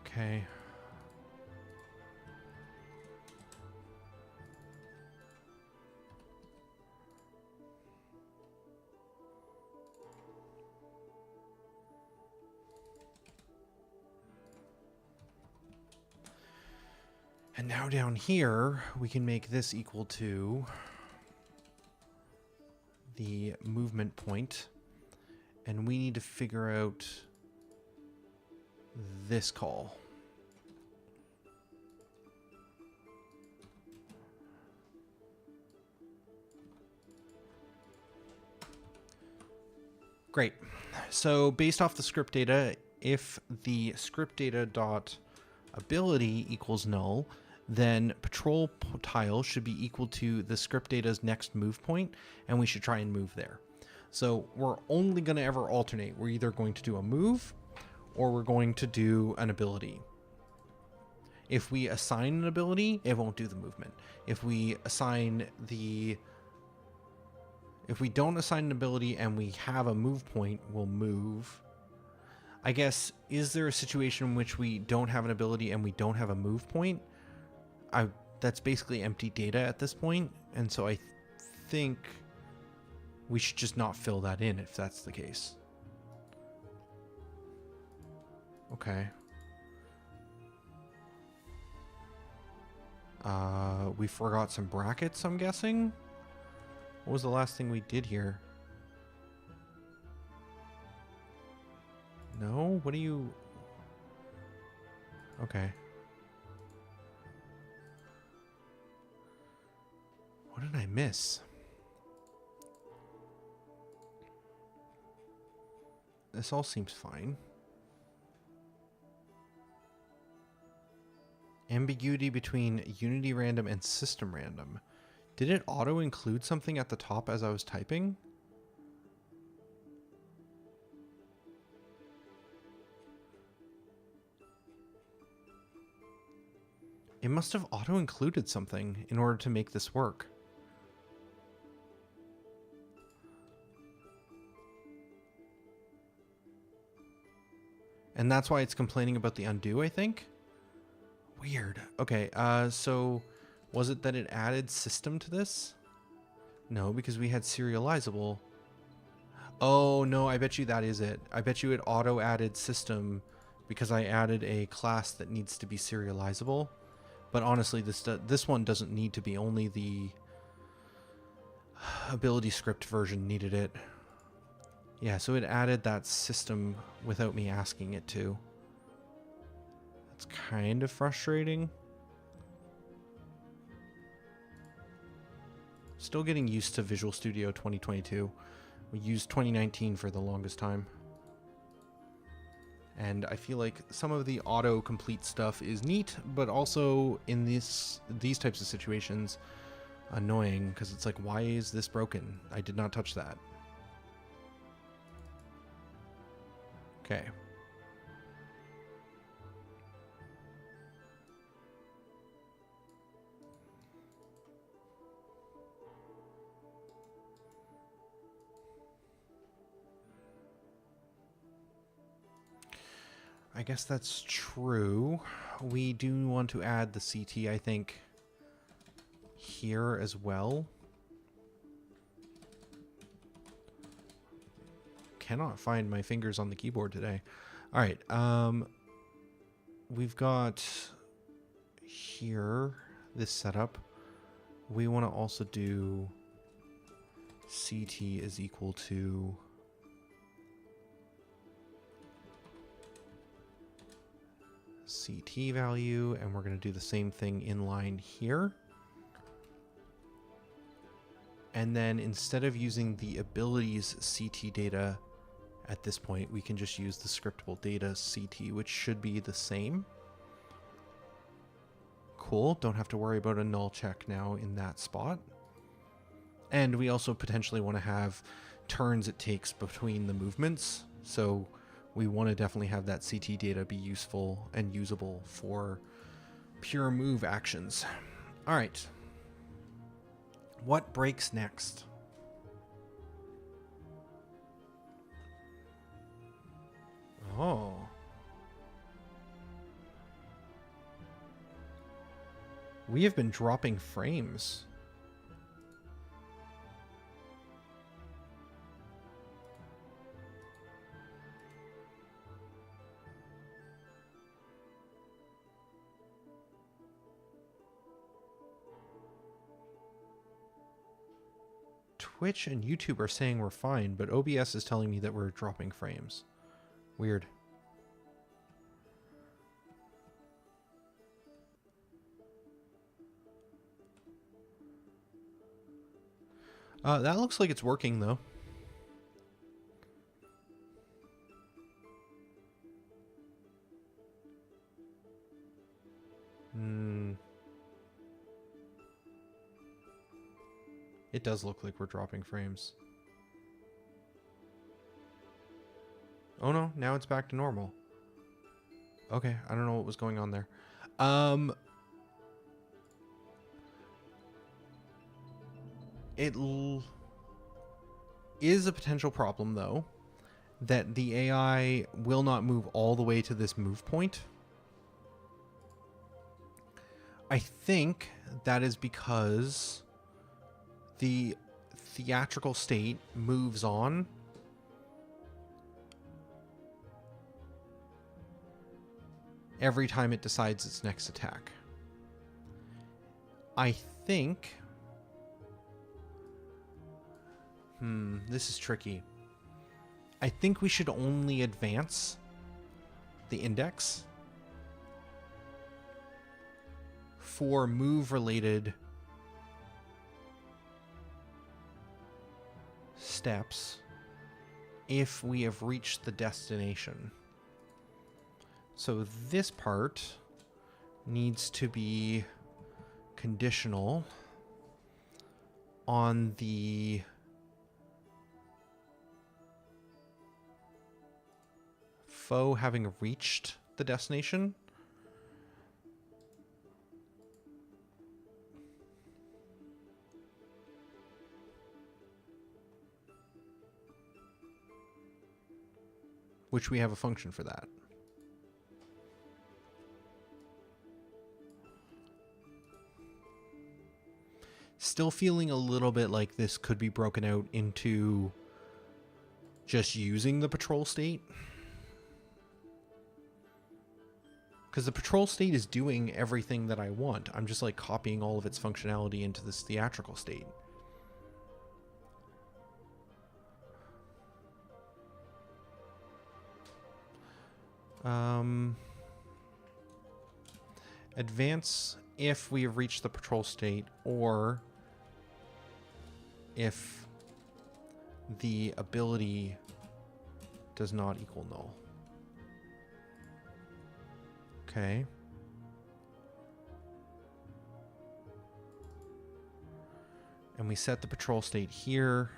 Okay. And now down here, we can make this equal to the movement point. And we need to figure out this call. Great. So based off the script data, if the script data dot ability equals null, then patrol tile should be equal to the script data's next move point, and we should try and move there. So we're only going to ever alternate. We're either going to do a move or we're going to do an ability. If we assign an ability, it won't do the movement. If we don't assign an ability and we have a move point, we'll move. I guess, is there a situation in which we don't have an ability and we don't have a move point? That's basically empty data at this point, and so I think we should just not fill that in if that's the case. Okay. We forgot some brackets, I'm guessing? What was the last thing we did here? No? What do you... Okay. What did I miss? This all seems fine. Ambiguity between Unity random and system random. Did it auto include something at the top as I was typing? It must have auto included something in order to make this work. And that's why it's complaining about the undo, I think. Weird. Okay, so was it that it added system to this? No, because we had serializable. Oh, no, I bet you that is it. I bet you it auto-added system because I added a class that needs to be serializable. But honestly, this one doesn't need to be. Only the ability script version needed it. Yeah, so it added that system without me asking it to. That's kind of frustrating. Still getting used to Visual Studio 2022. We used 2019 for the longest time. And I feel like some of the auto-complete stuff is neat, but also in these types of situations, annoying, because it's like, why is this broken? I did not touch that. Okay. I guess that's true. We do want to add the CT, I think, here as well. Cannot find my fingers on the keyboard today. All right. We've got here this setup. We want to also do CT is equal to CT value, and we're going to do the same thing inline here. And then instead of using the abilities CT data at this point, we can just use the scriptable data CT, which should be the same. Cool. Don't have to worry about a null check now in that spot. And we also potentially want to have turns it takes between the movements. So we want to definitely have that CT data be useful and usable for pure move actions. All right. What breaks next? Oh. We have been dropping frames. Twitch and YouTube are saying we're fine, but OBS is telling me that we're dropping frames. Weird. That looks like it's working, though. It does look like we're dropping frames. Oh no, now it's back to normal. Okay, I don't know what was going on there. It is a potential problem, though, that the AI will not move all the way to this move point. I think that is because the theatrical state moves on every time it decides its next attack. I think... this is tricky. I think we should only advance the index for move-related steps if we have reached the destination. So this part needs to be conditional on the foe having reached the destination. Which we have a function for that. Still feeling a little bit like this could be broken out into just using the patrol state. Because the patrol state is doing everything that I want. I'm just like copying all of its functionality into this theatrical state. Advance if we have reached the patrol state, or if the ability does not equal null. Okay. And we set the patrol state here.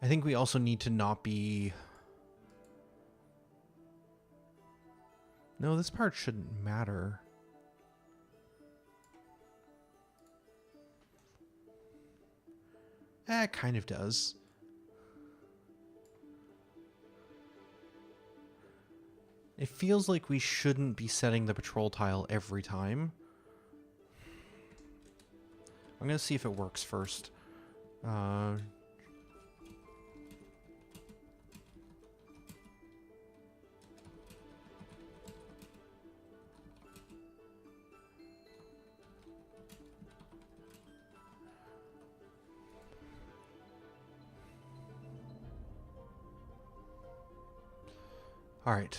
I think we also need to not be... No, this part shouldn't matter. It kind of does. It feels like we shouldn't be setting the patrol tile every time. I'm going to see if it works first. All right.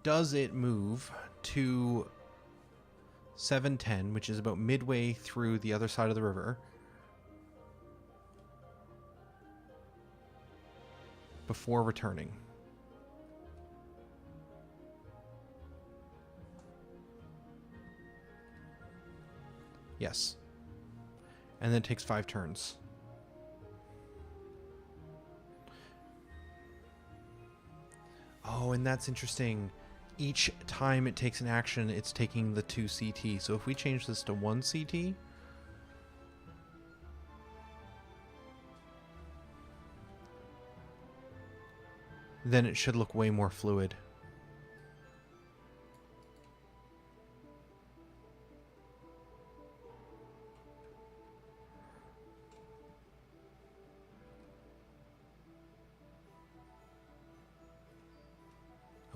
Does it move to 710, which is about midway through the other side of the river, before returning? Yes. And then it takes 5 turns. Oh, and that's interesting. Each time it takes an action, it's taking the 2 CT. So if we change this to 1 CT, then it should look way more fluid.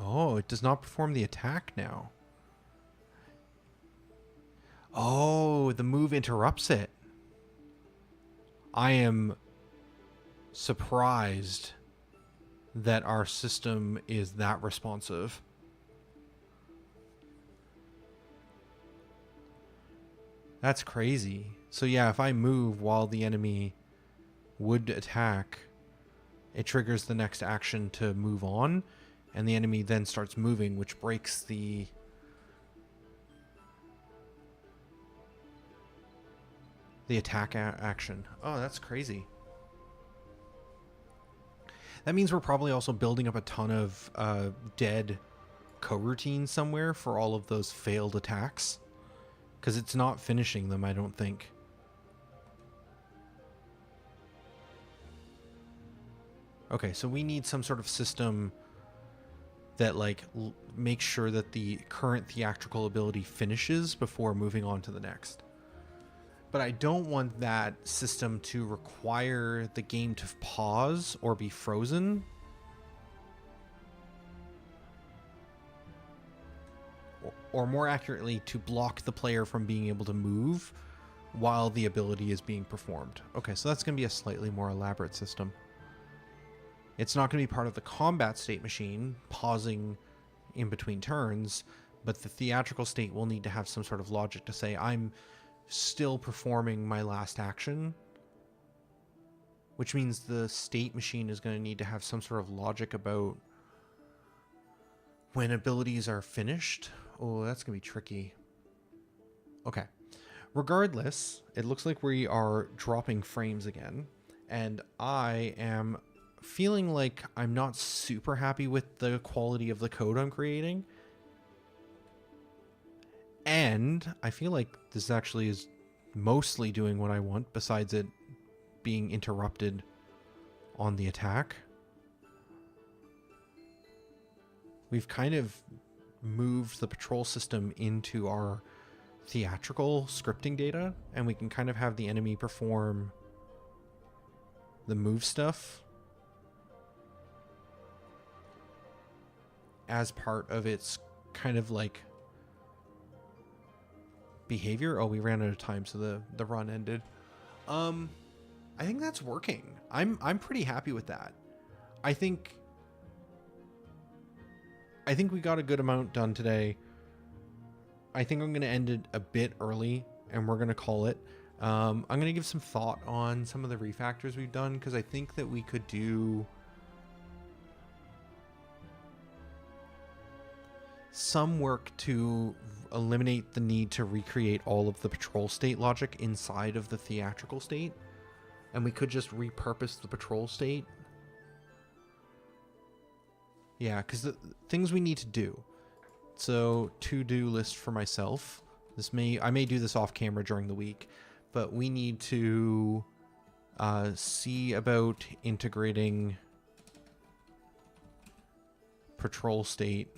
Oh, it does not perform the attack now. Oh, the move interrupts it. I am surprised that our system is that responsive. That's crazy. So yeah, if I move while the enemy would attack, it triggers the next action to move on. And the enemy then starts moving, which breaks the attack action. Oh, that's crazy. That means we're probably also building up a ton of dead coroutines somewhere for all of those failed attacks. Because it's not finishing them, I don't think. Okay, so we need some sort of system that like makes sure that the current theatrical ability finishes before moving on to the next. But I don't want that system to require the game to pause or be frozen. Or more accurately, to block the player from being able to move while the ability is being performed. Okay, so that's going to be a slightly more elaborate system. It's not going to be part of the combat state machine, pausing in between turns, but the theatrical state will need to have some sort of logic to say, I'm still performing my last action, which means the state machine is going to need to have some sort of logic about when abilities are finished. Oh, that's going to be tricky. Okay. Regardless, it looks like we are dropping frames again, and I am feeling like I'm not super happy with the quality of the code I'm creating. And I feel like this actually is mostly doing what I want, besides it being interrupted on the attack. We've kind of moved the patrol system into our theatrical scripting data, and we can kind of have the enemy perform the move stuff as part of its kind of like behavior. Oh, we ran out of time, so the run ended. I think that's working. I'm pretty happy with that. I think we got a good amount done today. I think I'm going to end it a bit early, and we're going to call it. I'm going to give some thought on some of the refactors we've done, because I think that we could do some work to eliminate the need to recreate all of the patrol state logic inside of the theatrical state, and we could just repurpose the patrol state. Yeah, because the things we need to do. So, to-do list for myself. I may do this off camera during the week, but we need to see about integrating patrol state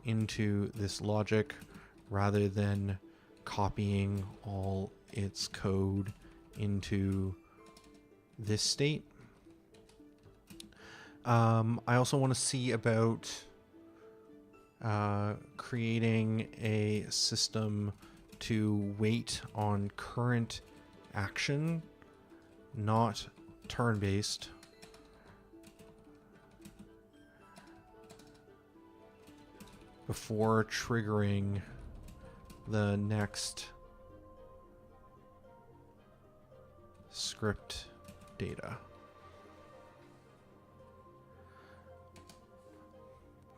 into this logic rather than copying all its code into this state. I also want to see about creating a system to wait on current action, not turn-based, before triggering the next script data.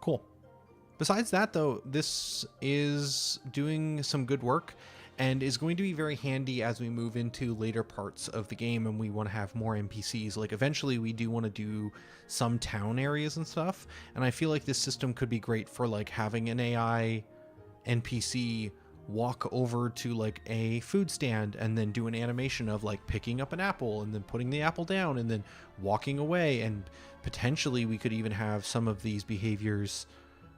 Cool. Besides that, though, this is doing some good work and is going to be very handy as we move into later parts of the game and we want to have more NPCs. Like, eventually we do want to do some town areas and stuff, and I feel like this system could be great for, like, having an AI NPC walk over to, like, a food stand and then do an animation of, like, picking up an apple and then putting the apple down and then walking away, and potentially we could even have some of these behaviors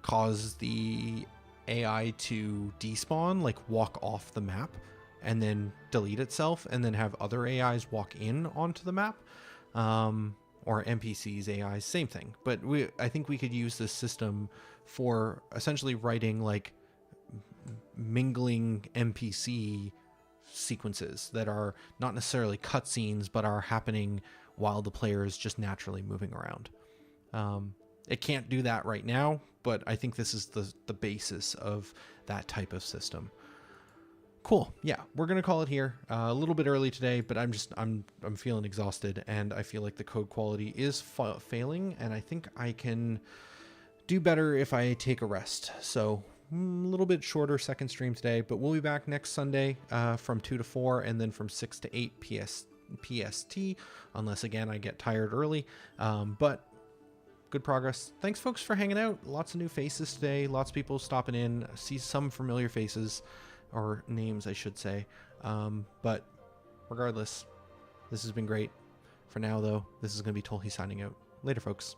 cause the AI to despawn, like walk off the map and then delete itself, and then have other AIs walk in onto the map, or NPCs, AIs, same thing. But I think we could use this system for essentially writing like mingling NPC sequences that are not necessarily cutscenes, but are happening while the player is just naturally moving around. It can't do that right now, but I think this is the basis of that type of system. Cool. Yeah, we're gonna call it here. A little bit early today, but I'm feeling exhausted, and I feel like the code quality is failing, and I think I can do better if I take a rest. So a little bit shorter second stream today, but we'll be back next Sunday from 2 to 4, and then from 6 to 8 PST, unless again I get tired early. But good progress. Thanks, folks, for hanging out. Lots of new faces today. Lots of people stopping in. I see some familiar faces, or names, I should say. But regardless, this has been great. For now, though, this is going to be Tolhi signing out. Later, folks.